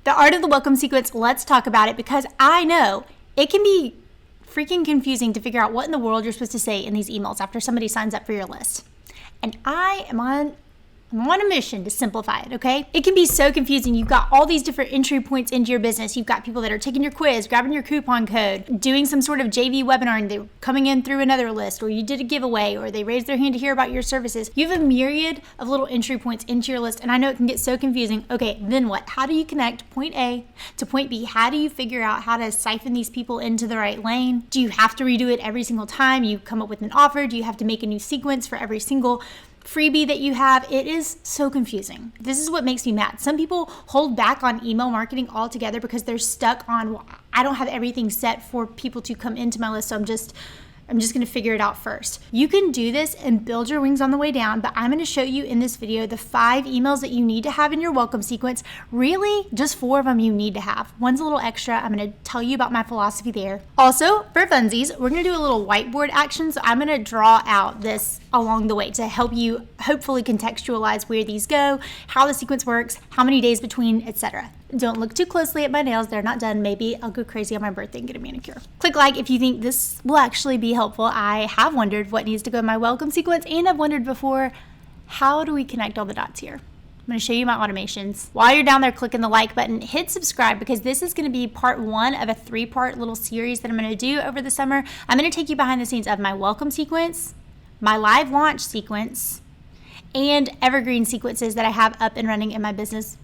The art of the welcome sequence, let's talk about it, because I know it can be freaking confusing to figure out what in the world you're supposed to say in these emails after somebody signs up for your list. And I'm on a mission to simplify it, okay? It can be so confusing. You've got all these different entry points into your business. You've got people that are taking your quiz, grabbing your coupon code, doing some sort of JV webinar, and they're coming in through another list, or you did a giveaway, or they raised their hand to hear about your services. You have a myriad of little entry points into your list, and I know it can get so confusing. Okay, then what? How do you connect point A to point B? How do you figure out how to siphon these people into the right lane? Do you have to redo it every single time you come up with an offer? Do you have to make a new sequence for every single freebie that you have? It is so confusing. This is what makes me mad. Some people hold back on email marketing altogether because they're stuck on, well, I don't have everything set for people to come into my list, so I'm just going to figure it out first. You can do this and build your wings on the way down, but I'm going to show you in this video the 5 emails that you need to have in your welcome sequence. Really, just 4 of them you need to have. One's a little extra. I'm going to tell you about my philosophy there. Also, for funsies, we're going to do a little whiteboard action, so I'm going to draw out this along the way to help you hopefully contextualize where these go, how the sequence works, how many days between, etc. Don't look too closely at my nails. They're not done. Maybe I'll go crazy on my birthday and get a manicure. Click like if you think this will actually be helpful. I have wondered what needs to go in my welcome sequence, and I've wondered before, how do we connect all the dots here? I'm going to show you my automations. While you're down there clicking the like button, hit subscribe, because this is going to be part 1 of a 3-part little series that I'm going to do over the summer. I'm going to take you behind the scenes of my welcome sequence, my live launch sequence, and evergreen sequences that I have up and running in my business.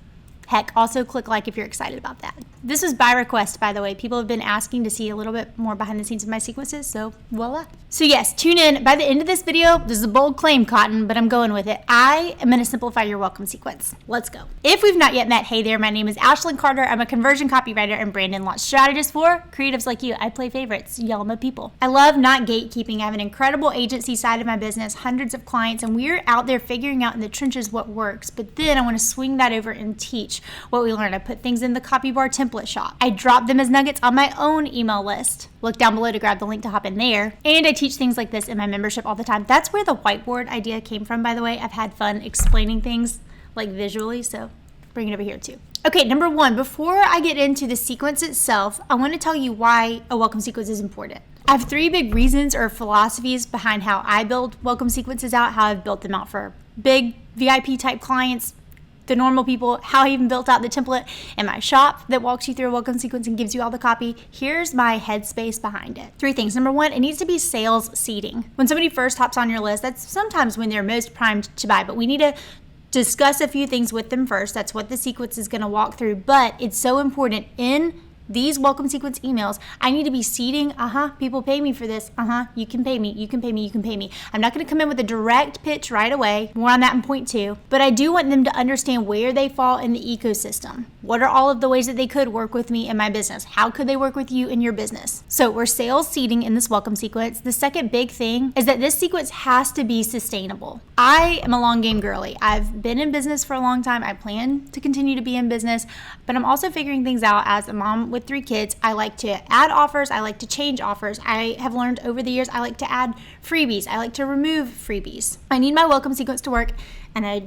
Heck, also click like if you're excited about that. This was by request, by the way. People have been asking to see a little bit more behind the scenes of my sequences, so voila. So yes, tune in. By the end of this video, this is a bold claim, Cotton, but I'm going with it. I am going to simplify your welcome sequence. Let's go. If we've not yet met, hey there, my name is Ashlyn Carter. I'm a conversion copywriter and brand and launch strategist for creatives like you. I play favorites. Y'all my people. I love not gatekeeping. I have an incredible agency side of my business, hundreds of clients, and we're out there figuring out in the trenches what works. But then I want to swing that over and teach what we learned. I put things in the copy bar template shop. I drop them as nuggets on my own email list. Look down below to grab the link to hop in there. And I teach things like this in my membership all the time. That's where the whiteboard idea came from, by the way. I've had fun explaining things like visually, so bring it over here too. Okay, number 1, before I get into the sequence itself, I want to tell you why a welcome sequence is important. I have 3 big reasons or philosophies behind how I build welcome sequences out, how I've built them out for big VIP type clients, the normal people, how I even built out the template in my shop that walks you through a welcome sequence and gives you all the copy. Here's my headspace behind it. 3 things. Number 1, it needs to be sales seeding. When somebody first hops on your list, that's sometimes when they're most primed to buy, but we need to discuss a few things with them first. That's what the sequence is going to walk through, but it's so important in these welcome sequence emails. I need to be seeding, people pay me for this, you can pay me, you can pay me, you can pay me. I'm not going to come in with a direct pitch right away, more on that in point 2, but I do want them to understand where they fall in the ecosystem. What are all of the ways that they could work with me in my business? How could they work with you in your business? So we're sales seeding in this welcome sequence. The second big thing is that this sequence has to be sustainable. I am a long game girly. I've been in business for a long time. I plan to continue to be in business, but I'm also figuring things out as a mom with 3 kids. I like to add offers. I like to change offers. I have learned over the years I like to add freebies. I like to remove freebies. I need my welcome sequence to work, and I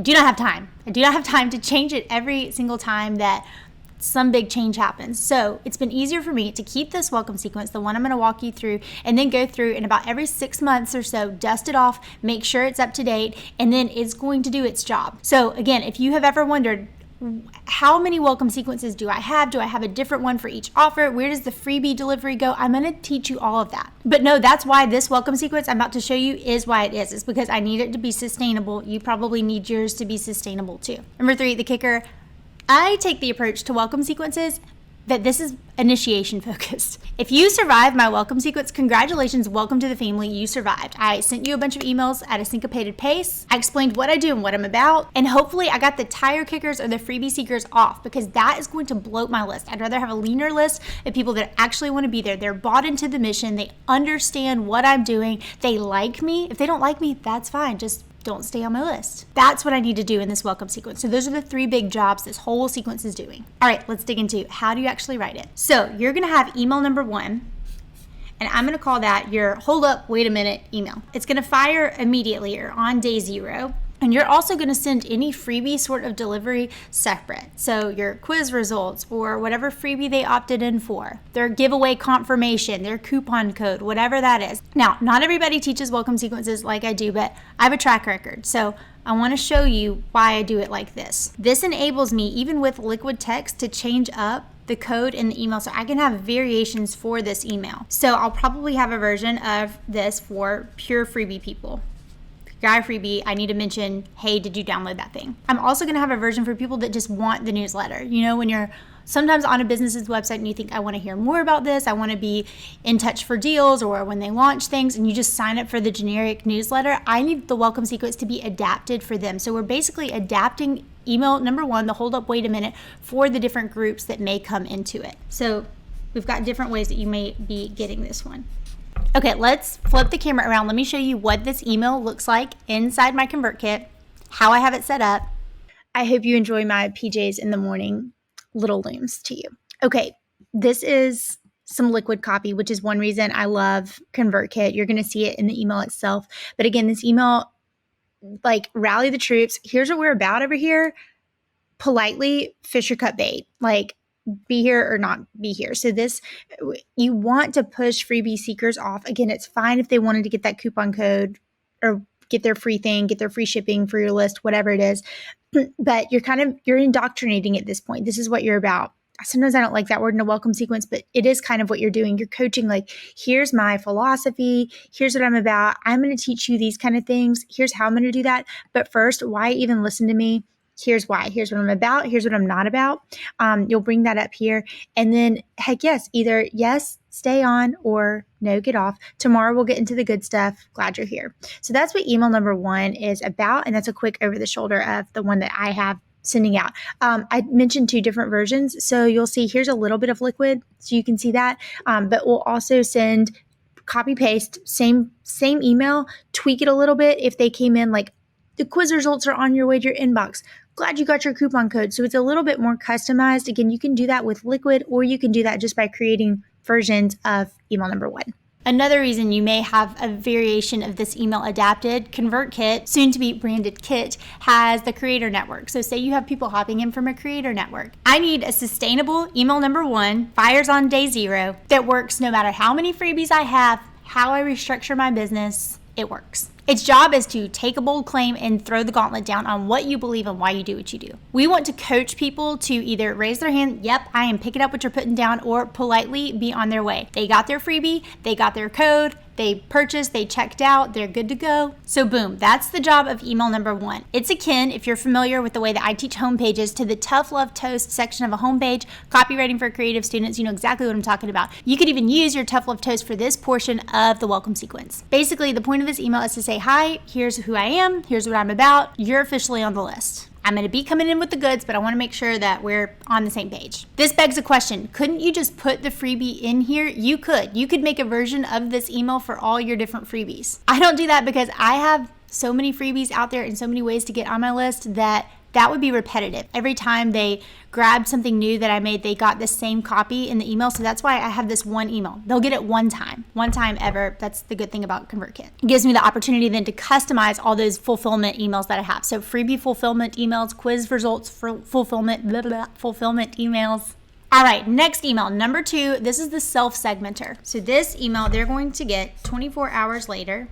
do not have time. I do not have time to change it every single time that some big change happens. So it's been easier for me to keep this welcome sequence, the one I'm going to walk you through, and then go through and about every 6 months or so, dust it off, make sure it's up to date, and then it's going to do its job. So again, if you have ever wondered, how many welcome sequences do I have? Do I have a different one for each offer? Where does the freebie delivery go? I'm going to teach you all of that. But no, that's why this welcome sequence I'm about to show you is why it is. It's because I need it to be sustainable. You probably need yours to be sustainable too. Number 3, the kicker. I take the approach to welcome sequences that this is initiation focused. If you survived my welcome sequence, congratulations, welcome to the family, you survived. I sent you a bunch of emails at a syncopated pace. I explained what I do and what I'm about, and hopefully I got the tire kickers or the freebie seekers off, because that is going to bloat my list. I'd rather have a leaner list of people that actually want to be there. They're bought into the mission. They understand what I'm doing. They like me. If they don't like me, that's fine. Just don't stay on my list. That's what I need to do in this welcome sequence. So those are the 3 big jobs this whole sequence is doing. All right, let's dig into how do you actually write it. So you're gonna have email number 1, and I'm gonna call that your hold up, wait a minute email. It's gonna fire immediately or on day 0. And you're also going to send any freebie sort of delivery separate. So your quiz results or whatever freebie they opted in for, their giveaway confirmation, their coupon code, whatever that is. Now, not everybody teaches welcome sequences like I do, but I have a track record. So I want to show you why I do it like this. This enables me, even with liquid text, to change up the code in the email so I can have variations for this email. So I'll probably have a version of this for pure freebie people. Guy freebie, I need to mention, hey, did you download that thing? I'm also going to have a version for people that just want the newsletter. You know, when you're sometimes on a business's website and you think, I want to hear more about this, I want to be in touch for deals, or when they launch things and you just sign up for the generic newsletter, I need the welcome sequence to be adapted for them. So we're basically adapting email number 1, the hold up, wait a minute, for the different groups that may come into it. So we've got different ways that you may be getting this one. Okay, let's flip the camera around. Let me show you what this email looks like inside my ConvertKit, how I have it set up. I hope you enjoy my PJs in the morning little looms to you. Okay, this is some liquid copy, which is one reason I love ConvertKit. You're going to see it in the email itself. But again, this email, like, rally the troops. Here's what we're about over here. Politely fish or cut bait. Like, be here or not be here. So this, you want to push freebie seekers off. Again, it's fine if they wanted to get that coupon code or get their free thing, get their free shipping for your list, whatever it is. But you're indoctrinating at this point. This is what you're about. Sometimes I don't like that word in a welcome sequence, but it is kind of what you're doing. You're coaching, like, here's my philosophy. Here's what I'm about. I'm going to teach you these kind of things. Here's how I'm going to do that. But first, why even listen to me? Here's why. Here's what I'm about. Here's what I'm not about. You'll bring that up here. And then, heck yes, either yes, stay on, or no, get off. Tomorrow we'll get into the good stuff. Glad you're here. So that's what email number 1 is about. And that's a quick over the shoulder of the one that I have sending out. I mentioned 2 different versions. So you'll see here's a little bit of liquid, so you can see that. But we'll also send copy paste, same email, tweak it a little bit if they came in like, the quiz results are on your way to your inbox. Glad you got your coupon code. So it's a little bit more customized. Again, you can do that with liquid, or you can do that just by creating versions of email number 1. Another reason you may have a variation of this email adapted, ConvertKit, soon to be branded Kit, has the creator network. So say you have people hopping in from a creator network. I need a sustainable email number 1, fires on day 0, that works no matter how many freebies I have, how I restructure my business, it works. Its job is to take a bold claim and throw the gauntlet down on what you believe and why you do what you do. We want to coach people to either raise their hand, yep, I am picking up what you're putting down, or politely be on their way. They got their freebie, they got their code, they purchased, they checked out, they're good to go. So boom, that's the job of email number 1. It's akin, if you're familiar with the way that I teach homepages, to the Tough Love Toast section of a homepage. Copywriting for creative students, you know exactly what I'm talking about. You could even use your Tough Love Toast for this portion of the welcome sequence. Basically, the point of this email is to say, hi, here's who I am, here's what I'm about, you're officially on the list. I'm going to be coming in with the goods, but I want to make sure that we're on the same page. This begs a question. Couldn't you just put the freebie in here? You could. You could make a version of this email for all your different freebies. I don't do that because I have so many freebies out there and so many ways to get on my list that would be repetitive. Every time they grabbed something new that I made, they got the same copy in the email. So that's why I have this one email. They'll get it one time ever. That's the good thing about ConvertKit. It gives me the opportunity then to customize all those fulfillment emails that I have. So freebie fulfillment emails, quiz results for fulfillment, fulfillment emails. All right, next email, number 2, this is the self-segmenter. So this email, they're going to get 24 hours later.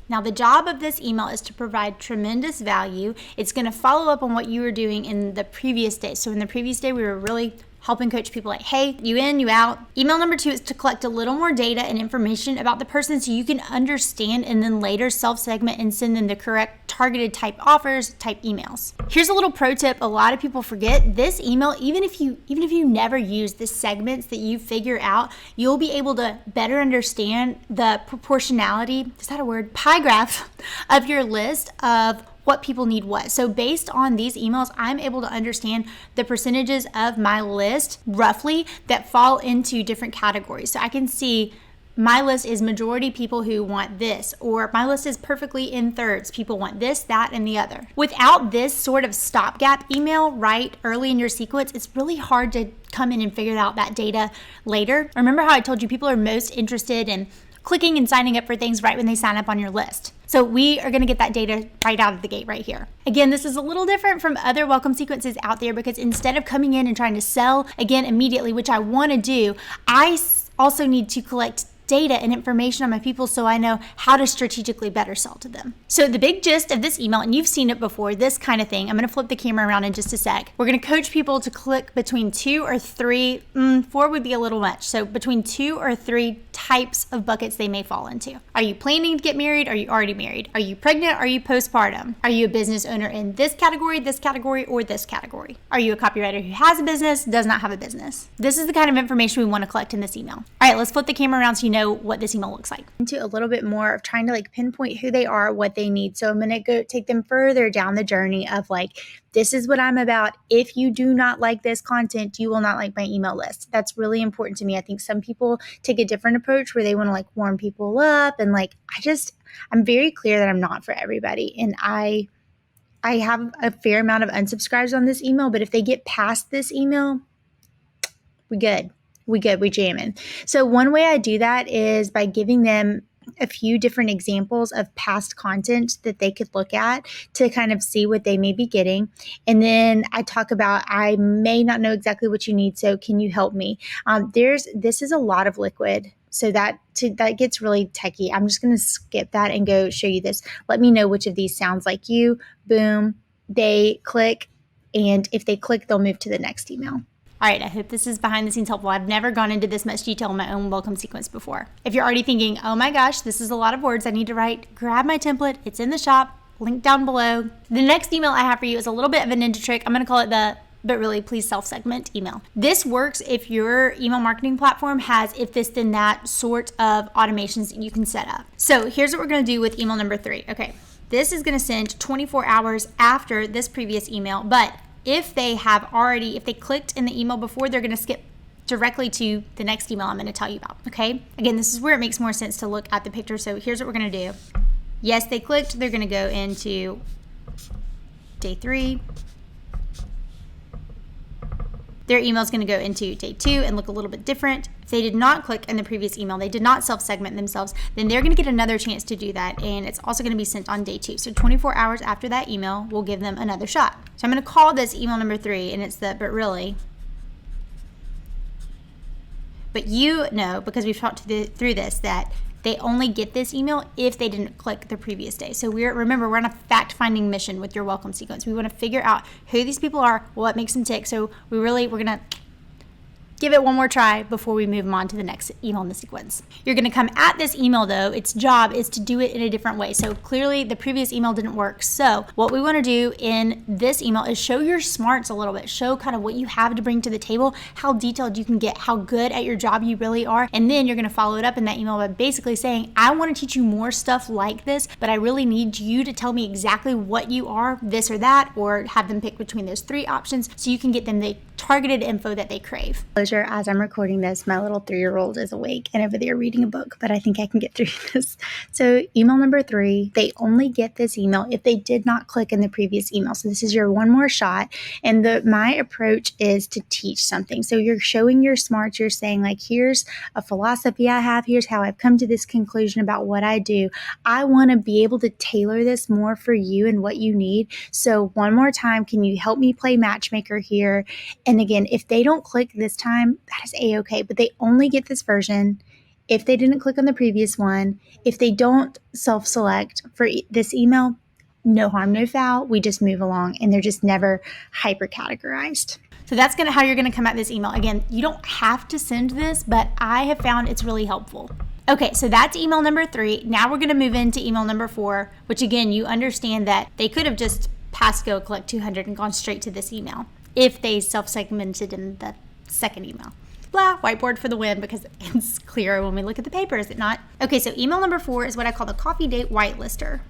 Now, the job of this email is to provide tremendous value. It's going to follow up on what you were doing in the previous day. So in the previous day, we were really helping coach people like, hey, you in, you out. Email number 2 is to collect a little more data and information about the person so you can understand and then later self-segment and send them the correct targeted type offers, type emails. Here's a little pro tip a lot of people forget. This email, even if you never use the segments that you figure out, you'll be able to better understand the proportionality, is that a word? Pie graph of your list of what people need what. So based on these emails, I'm able to understand the percentages of my list roughly that fall into different categories. So I can see my list is majority people who want this, or my list is perfectly in thirds. People want this, that, and the other. Without this sort of stopgap email right early in your sequence, it's really hard to come in and figure out that data later. Remember how I told you people are most interested in clicking and signing up for things right when they sign up on your list. So we are going to get that data right out of the gate right here. Again, this is a little different from other welcome sequences out there because instead of coming in and trying to sell again immediately, which I want to do, I also need to collect data and information on my people so I know how to strategically better sell to them. So the big gist of this email, and you've seen it before, this kind of thing, I'm going to flip the camera around in just a sec. We're going to coach people to click between 2 or 3, 4 would be a little much. So between 2 or 3 types of buckets they may fall into. Are you planning to get married? Are you already married? Are you pregnant? Are you postpartum? Are you a business owner in this category, or this category? Are you a copywriter who has a business, does not have a business? This is the kind of information we want to collect in this email. All right, let's flip the camera around so you know what this email looks like. Into a little bit more of trying to like pinpoint who they are, what they need. So I'm going to go take them further down the journey of like, this is what I'm about. If you do not like this content, you will not like my email list. That's really important to me. I think some people take a different approach where they want to like warm people up. And like, I'm very clear that I'm not for everybody. And I have a fair amount of unsubscribes on this email, but if they get past this email, we good. We jamming. So one way I do that is by giving them a few different examples of past content that they could look at to kind of see what they may be getting. And then I talk about, I may not know exactly what you need, so can you help me? This is a lot of liquid. So that gets really techie. I'm just going to skip that and go show you this. Let me know which of these sounds like you. Boom. They click. And if they click, they'll move to the next email. All right, I hope this is behind the scenes helpful. I've never gone into this much detail in my own welcome sequence before. If you're already thinking, oh my gosh, this is a lot of words I need to write, grab my template. It's in the shop, link down below. The next email I have for you is a little bit of a ninja trick. I'm going to call it the but really please self-segment email. This works if your email marketing platform has if this then that sort of automations that you can set up. So here's what we're going to do with email number 3. Okay, this is going to send 24 hours after this previous email, but if they clicked in the email before, they're going to skip directly to the next email I'm going to tell you about, okay? Again, this is where it makes more sense to look at the picture. So here's what we're going to do. Yes, they clicked. They're going to go into day 3. Their email is going to go into day 2 and look a little bit different. If they did not click in the previous email, they did not self-segment themselves, then they're going to get another chance to do that. And it's also going to be sent on day 2. So 24 hours after that email, we'll give them another shot. So I'm going to call this email number 3, and it's the but really. But you know, because we've talked through this, that they only get this email if they didn't click the previous day. So remember, we're on a fact-finding mission with your welcome sequence. We want to figure out who these people are, what makes them tick. So we're going to give it one more try before we move on to the next email in the sequence. You're going to come at this email though. Its job is to do it in a different way. So clearly the previous email didn't work. So what we want to do in this email is show your smarts a little bit. Show kind of what you have to bring to the table, how detailed you can get, how good at your job you really are. And then you're going to follow it up in that email by basically saying, I want to teach you more stuff like this, but I really need you to tell me exactly what you are, this or that, or have them pick between those 3 options so you can get them the targeted info that they crave. As I'm recording this, my little 3-year-old is awake and over there reading a book, but I think I can get through this. So email number 3, they only get this email if they did not click in the previous email. So this is your one more shot. And my approach is to teach something. So you're showing your smarts. You're saying like, here's a philosophy I have. Here's how I've come to this conclusion about what I do. I want to be able to tailor this more for you and what you need. So one more time, can you help me play matchmaker here? And again, if they don't click this time, that is a-okay, but they only get this version if they didn't click on the previous one. If they don't self-select for this email, no harm, no foul. We just move along and they're just never hyper-categorized. So that's how you're going to come at this email. Again, you don't have to send this, but I have found it's really helpful. Okay, so that's email number 3. Now we're going to move into email number 4, which again, you understand that they could have just passed go, collect 200 and gone straight to this email if they self-segmented in the second email. Blah, whiteboard for the win because it's clearer when we look at the paper, is it not? Okay, so email number 4 is what I call the coffee date whitelister.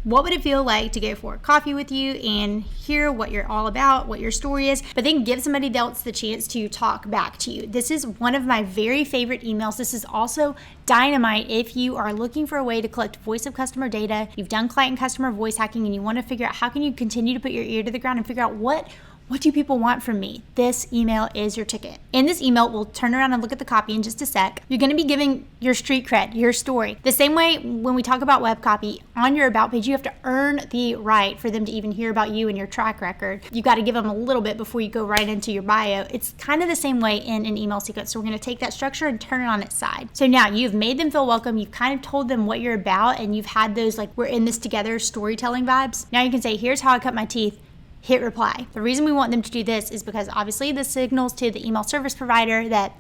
What would it feel like to go for coffee with you and hear what you're all about, what your story is, but then give somebody else the chance to talk back to you? This is one of my very favorite emails. This is also dynamite if you are looking for a way to collect voice of customer data, you've done client and customer voice hacking, and you want to figure out how can you continue to put your ear to the ground and figure out what What do people want from me? This email is your ticket. In this email, we'll turn around and look at the copy in just a sec. You're going to be giving your street cred, your story. The same way when we talk about web copy, on your about page, you have to earn the right for them to even hear about you and your track record. You got to give them a little bit before you go right into your bio. It's kind of the same way in an email sequence. So we're going to take that structure and turn it on its side. So now you've made them feel welcome. You've kind of told them what you're about, and you've had those like we're in this together storytelling vibes. Now you can say, here's how I cut my teeth. Hit reply. The reason we want them to do this is because obviously this signals to the email service provider that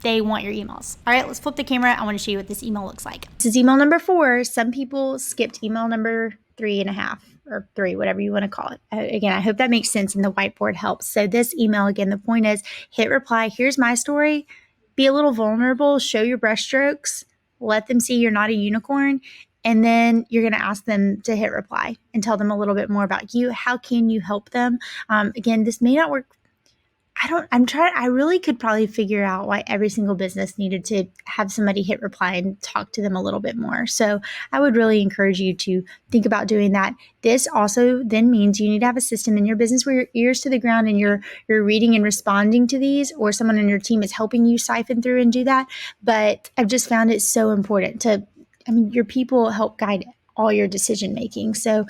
they want your emails. All right, let's flip the camera. I want to show you what this email looks like. This is email number 4. Some people skipped email number 3.5 or 3, whatever you want to call it. Again, I hope that makes sense and the whiteboard helps. So this email, again, the point is hit reply. Here's my story. Be a little vulnerable. Show your brushstrokes. Let them see you're not a unicorn. And then you're going to ask them to hit reply and tell them a little bit more about you. How can you help them? Again, this may not work. I really could probably figure out why every single business needed to have somebody hit reply and talk to them a little bit more. So I would really encourage you to think about doing that. This also then means you need to have a system in your business where your ears to the ground and you're reading and responding to these, or someone on your team is helping you siphon through and do that. But I've just found it so important your people help guide all your decision making. So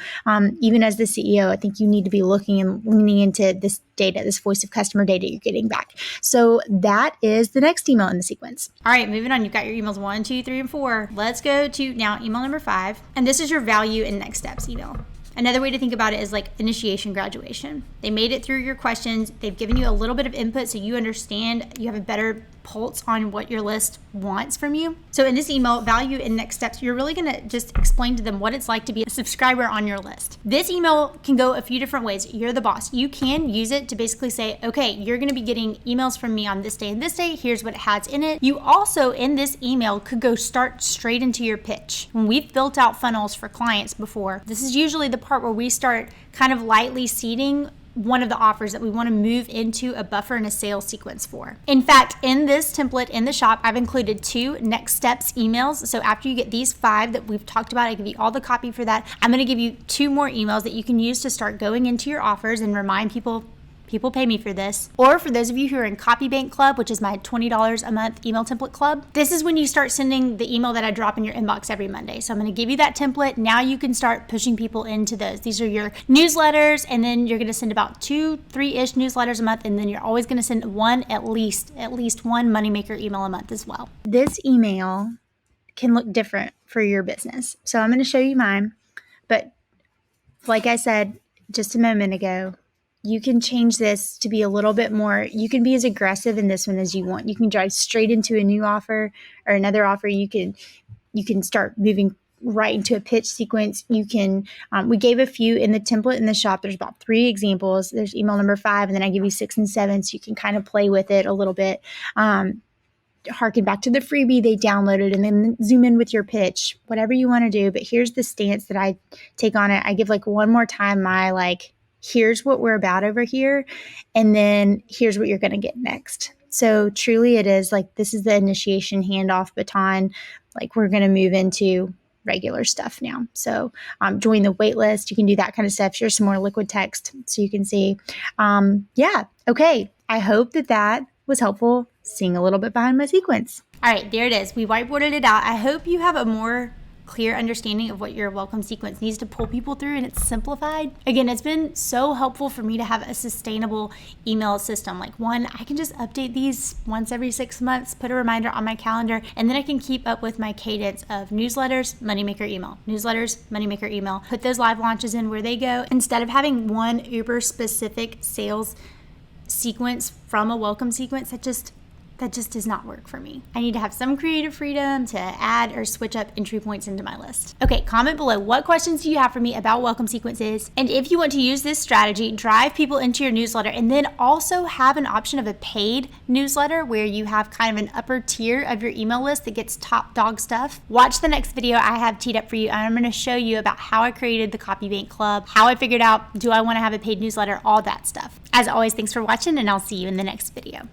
even as the CEO, I think you need to be looking and leaning into this data, this voice of customer data you're getting back. So that is the next email in the sequence. All right, moving on. You've got your emails 1, 2, 3, and 4. Let's go to now email number 5. And this is your value and next steps email. Another way to think about it is like initiation graduation. They made it through your questions. They've given you a little bit of input so you understand, you have a better pulse on what your list wants from you. So in this email, value and next steps, you're really going to just explain to them what it's like to be a subscriber on your list. This email can go a few different ways. You're the boss. You can use it to basically say, okay, you're going to be getting emails from me on this day and this day. Here's what it has in it. You also, in this email, could go start straight into your pitch. When we've built out funnels for clients before, this is usually the part where we start kind of lightly seeding one of the offers that we want to move into a buffer and a sales sequence for. In fact, in this template in the shop, I've included 2 next steps emails. So after you get these 5 that we've talked about, I give you all the copy for that. I'm going to give you 2 more emails that you can use to start going into your offers and remind people pay me for this. Or for those of you who are in Copy Bank Club, which is my $20 a month email template club, this is when you start sending the email that I drop in your inbox every Monday. So I'm going to give you that template. Now you can start pushing people into those. These are your newsletters, and then you're going to send about 2, 3-ish newsletters a month, and then you're always going to send at least one moneymaker email a month as well. This email can look different for your business. So I'm going to show you mine, but like I said just a moment ago, you can change this to be a little bit more, you can be as aggressive in this one as you want. You can drive straight into a new offer or another offer. You can start moving right into a pitch sequence. You can, we gave a few in the template in the shop. There's about 3 examples. There's email number 5, and then I give you 6 and 7. So you can kind of play with it a little bit. Harken back to the freebie they downloaded and then zoom in with your pitch, whatever you want to do. But here's the stance that I take on it. I give one more time my here's what we're about over here, and then here's what you're going to get next. So truly it is this is the initiation handoff baton. We're going to move into regular stuff now. So join the wait list. You can do that kind of stuff. Here's some more liquid text so you can see. Okay. I hope that was helpful, seeing a little bit behind my sequence. All right, there it is. We whiteboarded it out. I hope you have a more clear understanding of what your welcome sequence needs to pull people through, and it's simplified. Again, it's been so helpful for me to have a sustainable email system. One, I can just update these once every 6 months, put a reminder on my calendar, and then I can keep up with my cadence of newsletters, moneymaker email, newsletters, moneymaker email, put those live launches in where they go, instead of having one uber specific sales sequence from a welcome sequence that just does not work for me. I need to have some creative freedom to add or switch up entry points into my list. Okay, comment below, what questions do you have for me about welcome sequences? And if you want to use this strategy, drive people into your newsletter, and then also have an option of a paid newsletter where you have kind of an upper tier of your email list that gets top dog stuff. Watch the next video I have teed up for you, and I'm going to show you about how I created the Copy Bank Club, how I figured out, do I want to have a paid newsletter, all that stuff. As always, thanks for watching, and I'll see you in the next video.